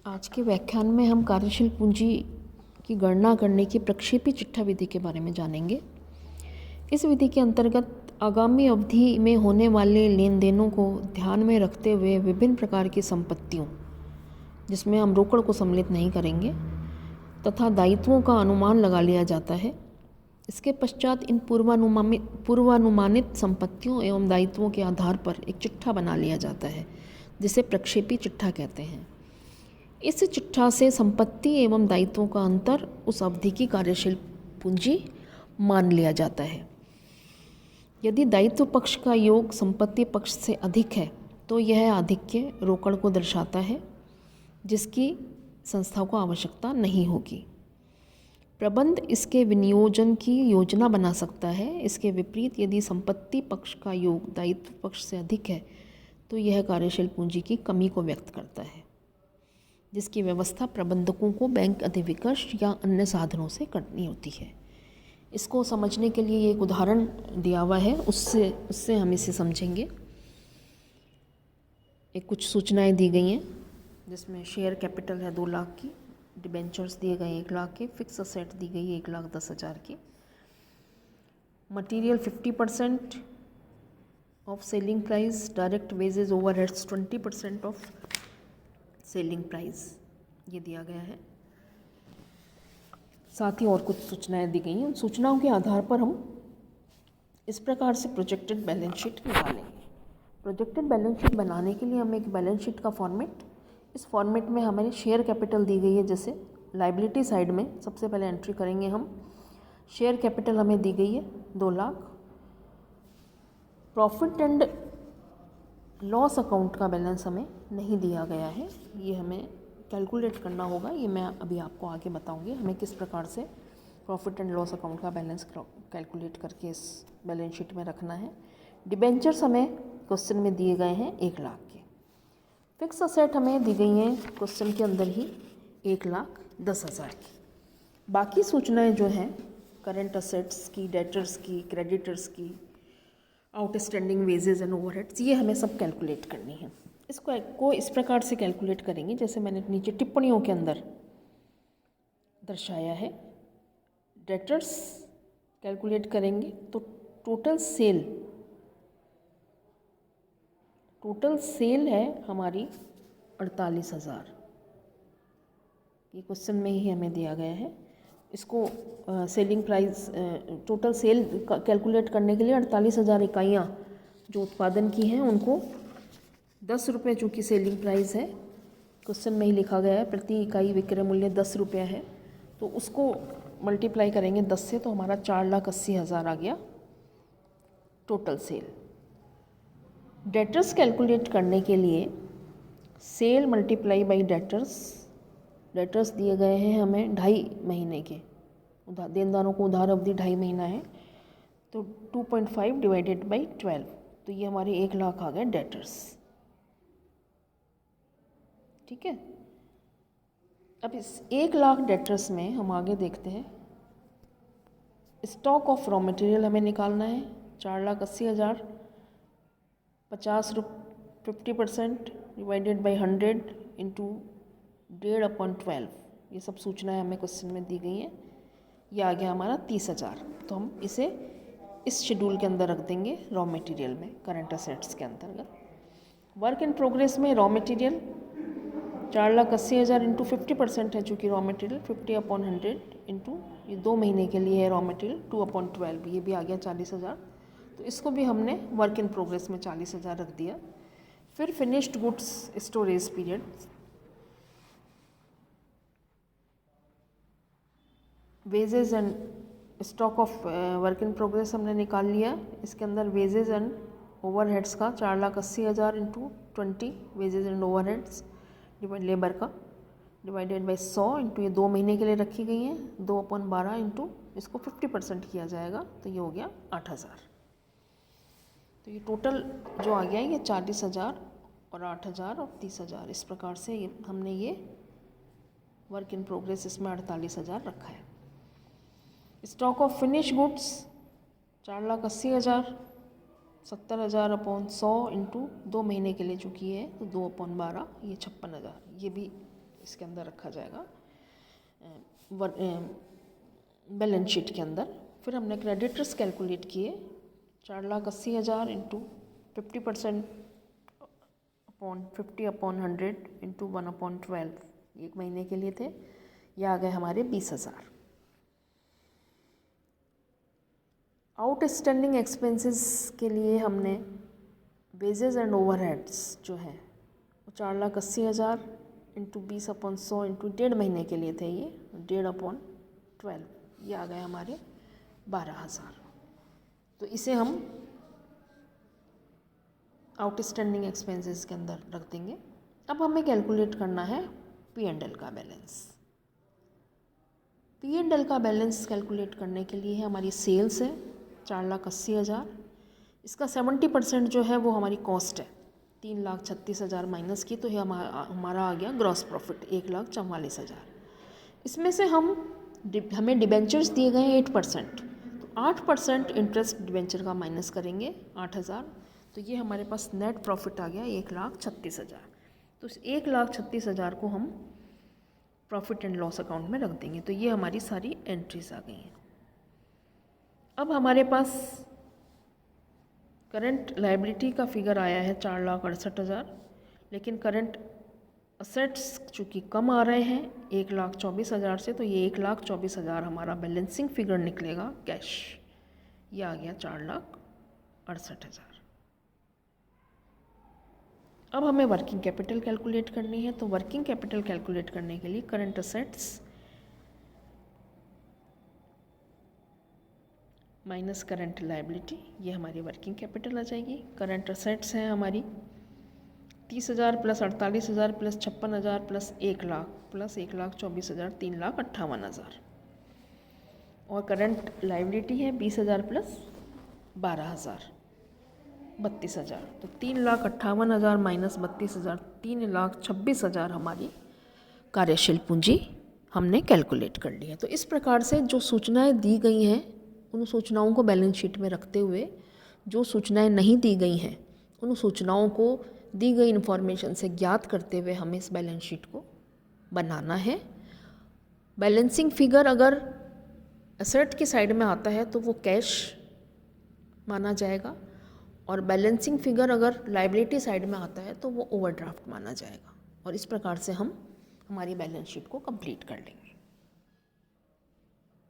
आज के व्याख्यान में हम कार्यशील पूंजी की गणना करने की प्रक्षेपी चिट्ठा विधि के बारे में जानेंगे। इस विधि के अंतर्गत आगामी अवधि में होने वाले लेन देनों को ध्यान में रखते हुए विभिन्न प्रकार की संपत्तियों, जिसमें हम रोकड़ को सम्मिलित नहीं करेंगे, तथा दायित्वों का अनुमान लगा लिया जाता है। इसके पश्चात इन पूर्वानुमानित संपत्तियों एवं दायित्वों के आधार पर एक चिट्ठा बना लिया जाता है, जिसे प्रक्षेपी चिट्ठा कहते हैं। इस चिट्ठा से संपत्ति एवं दायित्वों का अंतर उस अवधि की कार्यशील पूंजी मान लिया जाता है। यदि दायित्व पक्ष का योग संपत्ति पक्ष से अधिक है तो यह आधिक्य रोकड़ को दर्शाता है, जिसकी संस्था को आवश्यकता नहीं होगी। प्रबंध इसके विनियोजन की योजना बना सकता है। इसके विपरीत यदि संपत्ति पक्ष का योग दायित्व पक्ष से अधिक है तो यह कार्यशील पूंजी की कमी को व्यक्त करता है, जिसकी व्यवस्था प्रबंधकों को बैंक अधिविकर्ष या अन्य साधनों से करनी होती है। इसको समझने के लिए एक उदाहरण दिया हुआ है, उससे हम इसे समझेंगे। एक कुछ सूचनाएं दी गई हैं, जिसमें शेयर कैपिटल है 2 लाख की, डिबेंचर्स दिए गए 1 लाख के, फिक्स असेट दी गई 1,10,000 की, material 50% off selling price, direct wages overheads 20% off selling price, ये दिया गया है। साथ ही और कुछ सूचनाएं दी गई हैं। उन सूचनाओं के आधार पर हम इस प्रकार से प्रोजेक्टेड बैलेंस शीट निकालेंगे। प्रोजेक्टेड बैलेंस शीट बनाने के लिए हमें एक बैलेंस शीट का फॉर्मेट, इस फॉर्मेट में हमें शेयर कैपिटल दी गई है। जैसे लायबिलिटी साइड में सबसे पहले एंट्री करेंगे हम, शेयर कैपिटल हमें दी गई है 2 lakh. Profit and loss account का बैलेंस हमें नहीं दिया गया है, ये हमें कैलकुलेट करना होगा। ये मैं अभी आपको आगे बताऊंगी हमें किस प्रकार से प्रॉफिट एंड लॉस अकाउंट का बैलेंस कैलकुलेट करके इस बैलेंस शीट में रखना है। डिबेंचर्स हमें क्वेश्चन में दिए गए हैं 1 लाख के। फिक्स असेट हमें दी गई हैं क्वेश्चन के अंदर ही 1,10,000 की। बाकी सूचनाएं जो हैं करेंट असेट्स की, डेटर्स की, क्रेडिटर्स की, आउटस्टैंडिंग वेजेज एंड ओवरहेड्स, ये हमें सब कैलकुलेट करनी है। इसको इस प्रकार से कैलकुलेट करेंगे जैसे मैंने नीचे टिप्पणियों के अंदर दर्शाया है। डेटर्स कैलकुलेट करेंगे तो टोटल सेल है हमारी 48,000, ये क्वेश्चन में ही हमें दिया गया है। इसको selling price, total sale calculate करने के लिए 48,000 इकाइयाँ जो उत्पादन की हैं उनको 10 रुपये चूँकि सेलिंग प्राइस है, क्वेश्चन में ही लिखा गया है प्रति इकाई विक्रय मूल्य 10 रुपये है, तो उसको मल्टीप्लाई करेंगे 10 से तो हमारा 4,80,000 आ गया टोटल सेल। डेटर्स कैलकुलेट करने के लिए सेल मल्टीप्लाई बाई डेटर्स दिए गए हैं हमें 2.5 महीने के, देनदारों को उधार अवधि 2.5 महीना है, तो 2.5 डिवाइडेड बाई 12, तो ये हमारे 1 लाख आ गए डेटर्स। ठीक है, अब इस 1 लाख डेटर्स में हम आगे देखते हैं। स्टॉक ऑफ रॉ मटेरियल हमें निकालना है 4,80,000, 50% डिवाइडेड बाई 100 इंटू 1.5/12, ये सब सूचनाएं हमें क्वेश्चन में दी गई हैं। ये आ गया हमारा 30,000, तो हम इसे इस शेड्यूल के अंदर रख देंगे रॉ मटेरियल में, करंट असेट्स के अंतर्गत। वर्क इन प्रोग्रेस में रॉ मटेरियल 4,80,000 इंटू 50% है, चूँकि रॉ मटेरियल 50/100 इंटू ये 2 महीने के लिए है रॉ मटेरियल 2/12, ये भी आ गया 40,000, तो इसको भी हमने वर्क इन प्रोग्रेस में 40,000 रख दिया। फिर finished goods storage period, wages and stock of work in progress हमने निकाल लिया। इसके अंदर वेजेज एंड ओवरहेड्स का 4,80,000 into 20 wages and overheads labour का डिवाइडेड बाई 100 इंटू ये 2 महीने के लिए रखी गई हैं 2/12 इंटू इसको 50% किया जाएगा, तो ये हो गया 8,000। तो ये टोटल जो आ गया ये 40,000 और 8,000 और 30,000, इस प्रकार से हमने ये वर्क इन प्रोग्रेस इसमें 48,000 रखा है। Stock of finish goods 4,80,000, 70,000/100 into 2 महीने के लिए चुकी है तो 2/12, ये 56,000, ये भी इसके अंदर रखा जाएगा बैलेंस शीट के अंदर। फिर हमने क्रेडिटर्स कैलकुलेट किए, 4,80,000 इंटू 50% अपॉन 50/100 इंटू 1/12, 1 महीने के लिए थे। ये आ गए हमारे 20,000। आउटस्टैंडिंग एक्सपेंसेस के लिए हमने वेजेस एंड ओवरहेड्स जो है वो 4,80,000 इंटू 20/100 इंटू 1.5 महीने के लिए थे, ये 1.5/12, ये आ गए हमारे 12,000। तो इसे हम आउटस्टैंडिंग एक्सपेंसेस के अंदर रख देंगे। अब हमें कैलकुलेट करना है P&L का बैलेंस। P&L का बैलेंस कैलकुलेट करने के लिए हमारी सेल्स है 4,80,000, इसका 70% जो है वो हमारी कॉस्ट है, 3,36,000 माइनस की, तो ये हमारा आ गया ग्रॉस प्रॉफिट 1,44,000। इसमें से हमें डिबेंचर्स दिए गए हैं 8%, तो 8% इंटरेस्ट डिबेंचर का माइनस करेंगे 8,000, तो ये हमारे पास नेट प्रॉफिट आ गया 1,36,000। तो इस 1,36,000 को हम प्रॉफिट एंड लॉस अकाउंट में रख देंगे। तो ये हमारी सारी एंट्रीज आ गई हैं। अब हमारे पास करंट लायबिलिटी का फिगर आया है 4,68,000, लेकिन करंट असेट्स चूँकि कम आ रहे हैं 1,24,000 से, तो ये 1,24,000 हमारा बैलेंसिंग फिगर निकलेगा कैश, ये आ गया 4,68,000। अब हमें वर्किंग कैपिटल कैलकुलेट करनी है। तो वर्किंग कैपिटल कैलकुलेट करने के लिए current assets minus current liability, ये हमारी वर्किंग कैपिटल आ जाएगी। करंट असेट्स हैं हमारी 30,000 प्लस 48,000 प्लस 56,000 प्लस 1,00,000 प्लस 1,24,000, 3,58,000। और करंट लायबिलिटी है 20,000 प्लस 12,000, 32,000। तो 3,58,000 माइनस 32,000, 3,26,000 हमारी कार्यशील पूंजी हमने कैलकुलेट कर ली है। तो इस प्रकार से जो सूचनाएं दी गई हैं उन सूचनाओं को बैलेंस शीट में रखते हुए, जो सूचनाएं नहीं दी गई हैं उन सूचनाओं को दी गई इन्फॉर्मेशन से ज्ञात करते हुए हमें इस बैलेंस शीट को बनाना है। बैलेंसिंग फिगर अगर एसेट की साइड में आता है तो वो कैश माना जाएगा, और बैलेंसिंग फिगर अगर लायबिलिटी साइड में आता है तो वो ओवरड्राफ्ट माना जाएगा। और इस प्रकार से हम हमारी बैलेंस शीट को कंप्लीट कर लेंगे।